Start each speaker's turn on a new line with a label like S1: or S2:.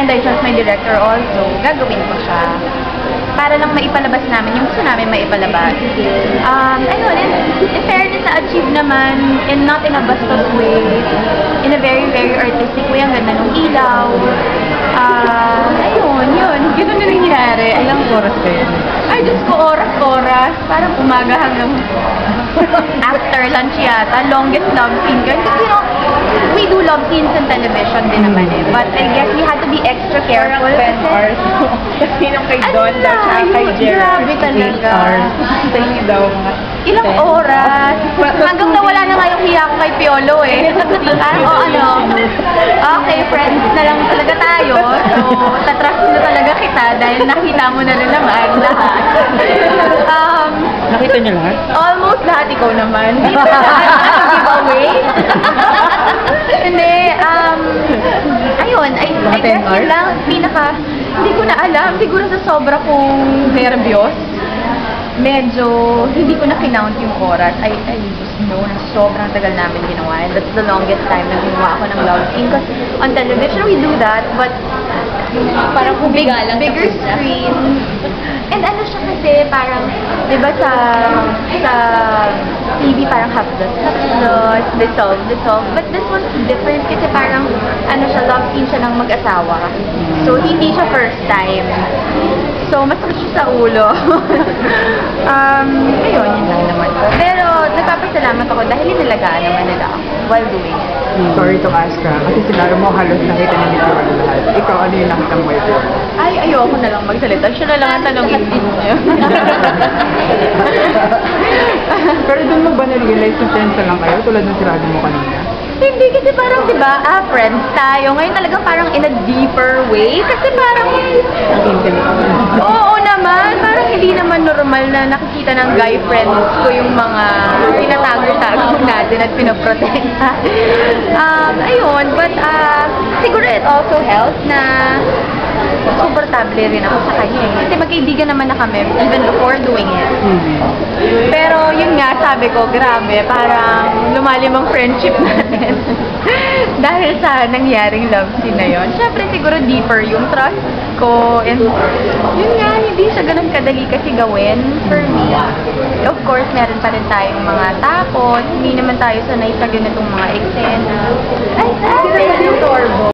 S1: And I trust my director also. Gagawin ko siya. Para lang maipalabas namin yung gusto namin maipalabas. Ayun, in fairness, na-achieve naman, and not in a bastos way, in a very, very artistic way. Ang ganda ng ilaw. Ayun, yun. Ganun na nangyari.
S2: Ilang oras kayo?
S1: Ay, Diyos ko, oras-oras. Parang umaga hanggang after lunch yata. Longest love scene ko. Because, you know, we do love scenes in television din naman eh. But I guess we had to be extra careful.
S2: Parang 10 hours. Kasi nung kay Don daw siya, kay Jerry.
S1: Grabe talaga.
S2: Sa inyo daw mga
S1: Ilang oras? Hanggang nawala na nga yung hiya ko kay Piolo eh. Parang, okay, friends na lang talaga tayo. So, tatrust na talaga kita dahil nakita mo na rin naman lahat.
S2: Nakita niyo lahat?
S1: Almost lahat, ikaw naman. Hindi ko lahat giveaway. Hindi, ayun, I guess yun lang, hindi ko na alam, siguro sa sobra kong nervyos, medyo hindi ko na kinount yung oras. I just know na sobrang tagal namin ginawa. And that's the longest time na ginawa ako ng love scene. Because on television, we do that, but parang bigger screen. And ano siya kasi, parang, di ba sa TV parang haplos, dissolve. But this one's different kasi parang, ano siya, love scene siya ng mag-asawa. So, hindi siya first time. So, masakit siya sa ulo. Ayun, yun lang naman po. Pero, nagpapasalamat ako dahil inalagaan naman nila ako while doing it.
S2: Sorry to ask ka, kasi sinabi mo halos nakita niyo nito lahat. Ikaw, ano yung nakita mo ito?
S1: Ay, ayoko na lang magsalita. Siya na lang ang tanongin niyo.
S2: Pero doon mo ba na-realize na friends na lang kayo tulad ng sinabi mo kanina?
S1: Hindi kasi parang, di ba, friends tayo. Ngayon talaga parang in a deeper way. Kasi parang, oo naman, parang hindi naman normal na nakikita ng guy friends ko yung mga tinatago-tago natin at pinoprotekta. Ayun, but siguro it also helps na komportable rin ako sa kanya. Kasi magkaibigan naman na kami even before doing it. Pero yun nga, sabi ko, grabe, parang lumalim ang friendship natin. Dahil sa nangyaring love scene na yun. Siyempre, siguro deeper yung trust ko. And yun nga, hindi siya ganun kadali kasi gawin for me. Of course, meron pa rin tayong mga takot. Hindi naman tayo sanay sa ganitong mga eksena. Ay,